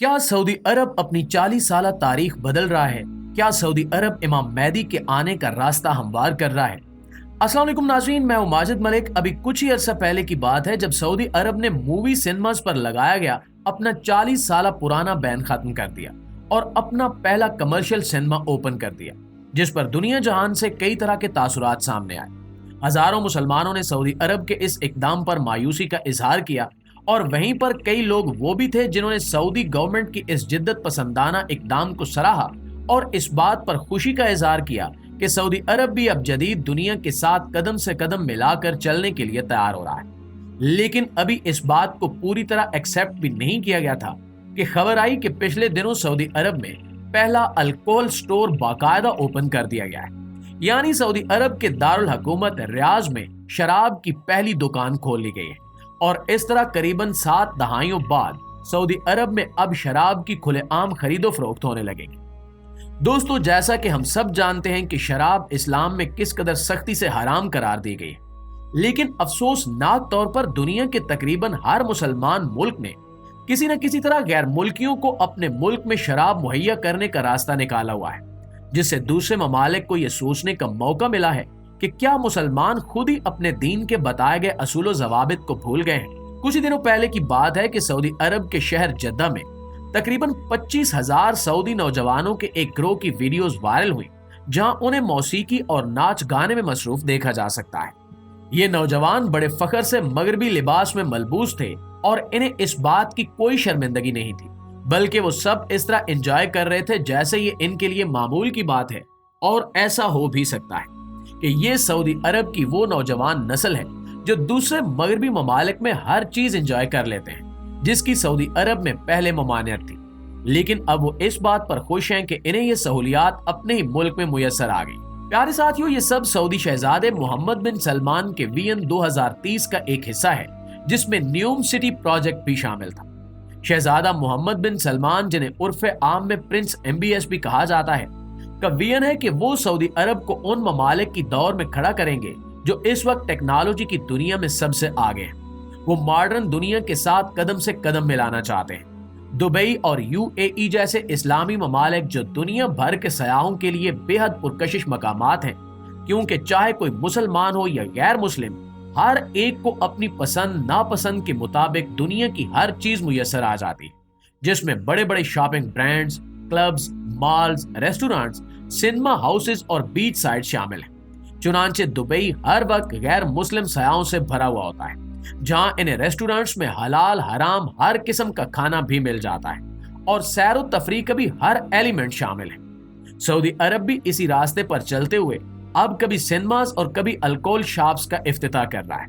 क्या सऊदी अरब अपनी 40 साल तारीख बदल रहा है? क्या सऊदी अरब इमाम मेहदी के आने का रास्ता हमवार कर रहा है? अस्सलाम वालेकुम नाज़रीन, मैं हूं माजिद मलिक। अभी कुछ ही अरसा पहले की बात है जब सऊदी अरब ने मूवी सिनेमास पर लगाया गया अपना 40 साल पुराना बैन खत्म कर दिया और अपना पहला कमर्शियल सिनेमा ओपन कर दिया, जिस पर दुनिया जहान से कई तरह के तासुरात सामने आए। हजारों मुसलमानों ने सऊदी अरब के इस इकदाम पर मायूसी का इजहार किया और वहीं पर कई लोग वो भी थे जिन्होंने सऊदी गवर्नमेंट की इस जिद्दत पसंदाना इकदाम को सराहा और इस बात पर खुशी का इजहार किया कि सऊदी अरब भी अब जदीद दुनिया के साथ कदम से कदम मिलाकर चलने के लिए तैयार हो रहा है। लेकिन अभी इस बात को पूरी तरह एक्सेप्ट भी नहीं किया गया था कि खबर आई कि पिछले दिनों सऊदी अरब में पहला अल्कोहल स्टोर बाकायदा ओपन कर दिया गया है। यानी सऊदी अरब के दारुल हुकूमत रियाज में शराब की पहली दुकान खोल ली गई है और इस तरह करीबन 7 दहाइयों बाद सऊदी अरब में अब शराब की खुलेआम खरीदो फरोख्त होने लगेगी। दोस्तों, जैसा कि हम सब जानते हैं कि शराब इस्लाम में किस कदर सख्ती से हराम करार दी गई है, लेकिन अफसोसनाक तौर पर दुनिया के तकरीबन हर मुसलमान मुल्क ने किसी न किसी तरह गैर मुल्कियों को अपने मुल्क में शराब मुहैया करने का रास्ता निकाला हुआ है, जिससे दूसरे ममालिक को यह सोचने का मौका मिला है कि क्या मुसलमान खुद ही अपने दीन के बताए गए असूलो जवाबित को भूल गए हैं। कुछ ही दिनों पहले की बात है कि सऊदी अरब के शहर जद्दा में तकरीबन 25,000 सऊदी नौजवानों के एक गिरोह की वीडियोस वायरल हुई, जहां उन्हें मौसीकी और नाच गाने में मसरूफ देखा जा सकता है। ये नौजवान बड़े फख्र से मगरबी लिबास में मलबूस थे और इन्हें इस बात की कोई शर्मिंदगी नहीं थी, बल्कि वो सब इस तरह एंजॉय कर रहे थे जैसे ये इनके लिए मामूल की बात है। और ऐसा हो भी सकता है कि ये सऊदी अरब की वो नौजवान नस्ल है जो दूसरे मगरबी ममालिक में हर चीज एंजॉय कर लेते हैं जिसकी सऊदी अरब में पहले ममानियत थी, लेकिन अब वो इस बात पर खुश हैं कि इन्हें ये सहूलियात अपने ही मुल्क में मुयस्सर आ गई। प्यारे साथियों, ये सब सऊदी शहजादे मोहम्मद बिन सलमान के विजन 2030 का एक हिस्सा है, जिसमें न्यूम सिटी प्रोजेक्ट भी शामिल था। शहजादा मोहम्मद बिन सलमान, जिन्हें उर्फ आम में प्रिंस MBS भी कहा जाता है, का विजन है कि वो सऊदी अरब को उन ममालिक की दौर में खड़ा करेंगे जो इस वक्त टेक्नोलॉजी की दुनिया में सबसे आगे हैं। वो मॉडर्न दुनिया के साथ कदम से कदम मिलाना चाहते हैं। दुबई और UAE जैसे इस्लामी ममालिक जो दुनिया भर के सयाहों के लिए बेहद पुरकशिश मकामात हैं, क्योंकि चाहे कोई मुसलमान हो या गैर मुस्लिम, हर एक को अपनी पसंद नापसंद के मुताबिक दुनिया की हर चीज मुयस्सर आ जाती है, जिसमें बड़े बड़े shopping brands, clubs, malls, restaurants, cinema houses और बीच साइड शामिल हैं। चुनांचे दुबई हर वक्त गैर मुस्लिम सयाहों से भरा हुआ होता है, जहां इन्हें रेस्टोरेंट्स में हलाल हराम हर किस्म का खाना भी मिल जाता है और सैर तफरीह का भी हर एलिमेंट शामिल है। सऊदी अरब भी इसी रास्ते पर चलते हुए अब कभी सिनेमास और कभी अल्कोहल शॉप्स का इफ्तिताह कर रहा है।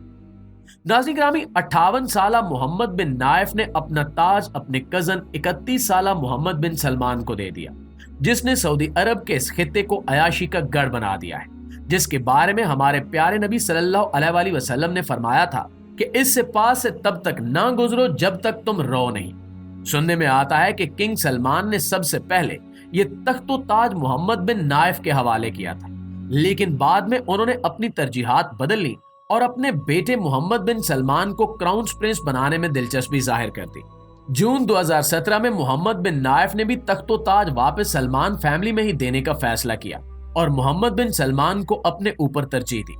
नाज़रीन ग्रामी, 58 साल मोहम्मद बिन नाइफ ने अपना ताज अपने कजन 31 साल मोहम्मद बिन सलमान को दे दिया, जिसने सऊदी अरब के इस खित्ते को अयाशी का गढ़ बना दिया है, जिसके बारे में हमारे प्यारे नबी सल्लल्लाहु अलैहि वसल्लम ने फरमाया था कि इससे पास से तब तक ना गुजरो जब तक तुम रो नहीं। सुनने में आता है कि किंग सलमान ने सबसे पहले ये तख्तो ताज मोहम्मद बिन नाइफ के हवाले किया था, लेकिन बाद में उन्होंने अपनी तरजीहात बदल ली और अपने बेटे मोहम्मद बिन सलमान को क्राउन प्रिंस बनाने में दिलचस्पी जाहिर कर दी। जून 2017 में मोहम्मद बिन नाइफ ने भी तख्तो ताज वापस सलमान फैमिली में ही देने का फैसला किया और मोहम्मद बिन सलमान को अपने ऊपर तरजीह दी।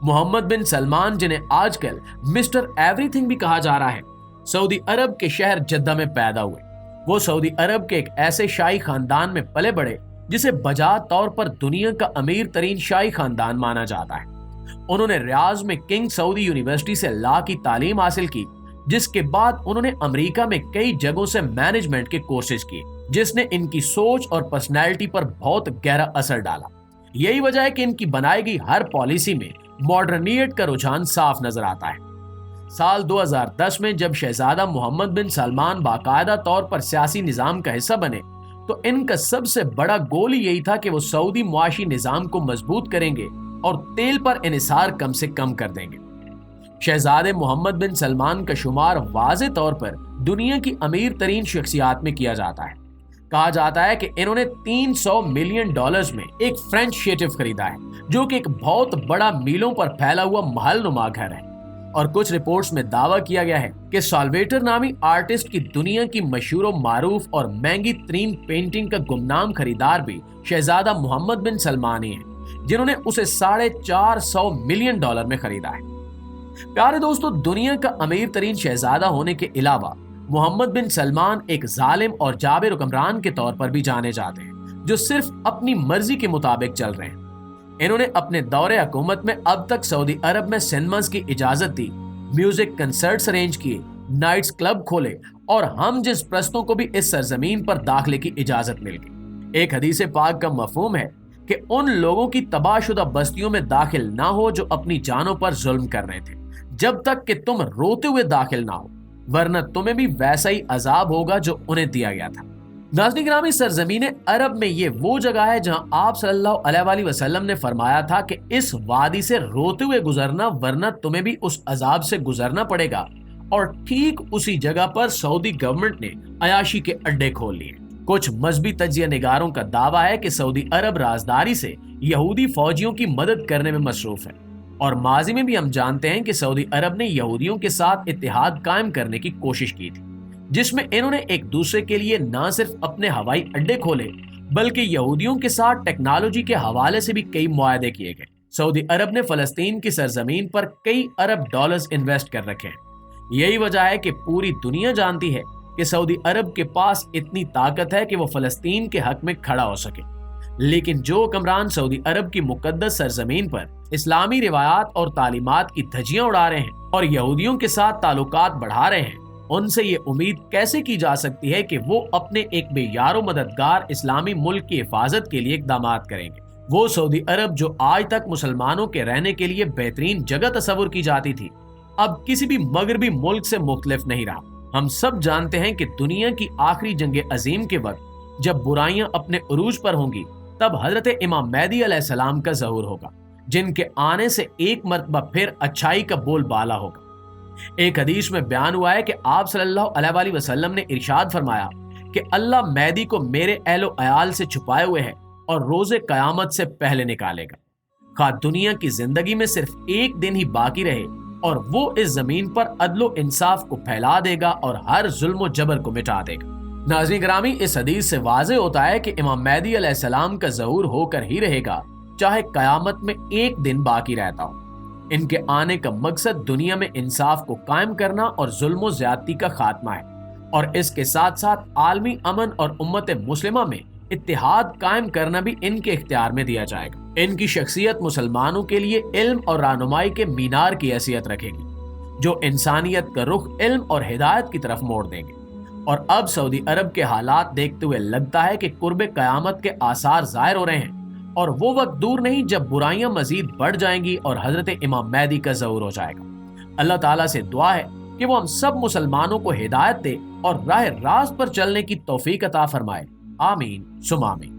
मोहम्मद बिन सलमान, जिन्हें आजकल मिस्टर एवरीथिंग भी कहा जा रहा है, सऊदी अरब के शहर जद्दा में पैदा हुए। वो सऊदी अरब के एक ऐसे शाही खानदान में पले बढ़े जिसे बजा तौर पर दुनिया का अमीर तरीन शाही खानदान माना जाता है। उन्होंने रियाज में किंग सऊदी यूनिवर्सिटी से लॉ की तालीम हासिल की, जिसके बाद उन्होंने अमेरिका में कई जगहों से मैनेजमेंट के कोर्सेज किए, जिसने इनकी सोच और पर्सनैलिटी पर बहुत गहरा असर डाला। यही वजह है कि इनकी बनाई गई हर पॉलिसी में मॉडर्नियत का रुझान साफ नजर आता है। साल 2010 में जब शहजादा मोहम्मद बिन सलमान बाकायदा तौर पर सियासी निजाम का हिस्सा बने, तो इनका सबसे बड़ा गोल ही यही था कि वो सऊदी मुआशी निजाम को मजबूत करेंगे और तेल पर इन्हिसार कम से कम कर देंगे। शहजादे मोहम्मद बिन सलमान का शुमार वाज़े तौर पर दुनिया की अमीर तरीन शख्सियात में किया जाता है। कहा जाता है कि इन्होंने $300 मिलियन में एक फ्रेंच शेटिव खरीदा है, जो कि एक बहुत बड़ा मीलों पर फैला हुआ महल नुमा घर है اور کچھ رپورٹس میں دعویٰ کیا گیا ہے کہ سالویٹر نامی آرٹسٹ کی دنیا کی مشہور و معروف اور مہنگی ترین پینٹنگ کا گمنام خریدار بھی شہزادہ محمد بن سلمان ہی ہیں، جنہوں نے اسے $450 ملین میں خریدا ہے۔ پیارے دوستو، دنیا کا امیر ترین شہزادہ ہونے کے علاوہ محمد بن سلمان ایک ظالم اور جابر حکمران کے طور پر بھی جانے جاتے ہیں، جو صرف اپنی مرضی کے مطابق چل رہے ہیں۔ انہوں نے اپنے دور حکومت میں اب تک سعودی عرب میں سینماز کی اجازت دی، میوزک کنسرٹس ارینج کیے، نائٹس کلب کھولے اور ہم جنس پرستوں کو بھی اس سرزمین پر داخلے کی اجازت مل گئی۔ ایک حدیث پاک کا مفہوم ہے کہ ان لوگوں کی تباہ شدہ بستیوں میں داخل نہ ہو جو اپنی جانوں پر ظلم کر رہے تھے، جب تک کہ تم روتے ہوئے داخل نہ ہو، ورنہ تمہیں بھی ویسا ہی عذاب ہوگا جو انہیں دیا گیا تھا۔ ناظرین گرامی، سرزمین عرب میں یہ وہ جگہ ہے جہاں آپ صلی اللہ علیہ وآلہ وسلم نے فرمایا تھا کہ اس وادی سے روتے ہوئے گزرنا، ورنہ تمہیں بھی اس عذاب سے گزرنا پڑے گا۔ اور ٹھیک اسی جگہ پر سعودی گورنمنٹ نے عیاشی کے اڈے کھول لیے۔ کچھ مذہبی تجزیہ نگاروں کا دعویٰ ہے کہ سعودی عرب رازداری سے یہودی فوجیوں کی مدد کرنے میں مصروف ہے، اور ماضی میں بھی ہم جانتے ہیں کہ سعودی عرب نے یہودیوں کے ساتھ اتحاد قائم کرنے کی کوشش کی تھی، جس میں انہوں نے ایک دوسرے کے لیے نہ صرف اپنے ہوائی اڈے کھولے بلکہ یہودیوں کے ساتھ ٹیکنالوجی کے حوالے سے بھی کئی معاہدے کیے گئے۔ سعودی عرب نے فلسطین کی سرزمین پر کئی ارب ڈالرز انویسٹ کر رکھے ہیں۔ یہی وجہ ہے کہ پوری دنیا جانتی ہے کہ سعودی عرب کے پاس اتنی طاقت ہے کہ وہ فلسطین کے حق میں کھڑا ہو سکے، لیکن جو حکمران سعودی عرب کی مقدس سرزمین پر اسلامی روایات اور تعلیمات کی دھجیاں اڑا رہے ہیں اور یہودیوں کے ساتھ تعلقات بڑھا رہے ہیں، ان سے یہ امید کیسے کی جا سکتی ہے کہ وہ اپنے ایک بے یار و مددگار اسلامی ملک کی حفاظت کے لیے اقدامات کریں گے؟ وہ سعودی عرب جو آج تک مسلمانوں کے رہنے کے لیے بہترین جگہ تصور کی جاتی تھی، اب کسی بھی مغربی ملک سے مختلف نہیں رہا۔ ہم سب جانتے ہیں کہ دنیا کی آخری جنگ عظیم کے وقت جب برائیاں اپنے عروج پر ہوں گی، تب حضرت امام مہدی علیہ السلام کا ظہور ہوگا، جن کے آنے سے ایک مرتبہ پھر اچھائی کا بول بالا ہوگا۔ ایک حدیث میں بیان ہوا ہے کہ آپ صلی اللہ علیہ وآلہ وسلم نے ارشاد فرمایا کہ اللہ مہدی کو میرے اہل و عیال سے چھپائے ہوئے ہے اور روز قیامت سے پہلے نکالے گا، خواہ دنیا کی زندگی میں صرف ایک دن ہی باقی رہے، اور وہ اس زمین پر عدل و انصاف کو پھیلا دے گا اور ہر ظلم و جبر کو مٹا دے گا۔ ناظرین گرامی، اس حدیث سے واضح ہوتا ہے کہ امام مہدی علیہ السلام کا ظہور ہو کر ہی رہے گا، چاہے قیامت میں ایک دن باقی رہتا ہو۔ ان کے آنے کا مقصد دنیا میں انصاف کو قائم کرنا اور ظلم و زیادتی کا خاتمہ ہے، اور اس کے ساتھ ساتھ عالمی امن اور امت مسلمہ میں اتحاد قائم کرنا بھی ان کے اختیار میں دیا جائے گا۔ ان کی شخصیت مسلمانوں کے لیے علم اور رہنمائی کے مینار کی حیثیت رکھے گی، جو انسانیت کا رخ علم اور ہدایت کی طرف موڑ دیں گے۔ اور اب سعودی عرب کے حالات دیکھتے ہوئے لگتا ہے کہ قرب قیامت کے آثار ظاہر ہو رہے ہیں، اور وہ وقت دور نہیں جب برائیاں مزید بڑھ جائیں گی اور حضرت امام مہدی کا ظہور ہو جائے گا۔ اللہ تعالیٰ سے دعا ہے کہ وہ ہم سب مسلمانوں کو ہدایت دے اور راہ راست پر چلنے کی توفیق عطا فرمائے۔ آمین ثم آمین۔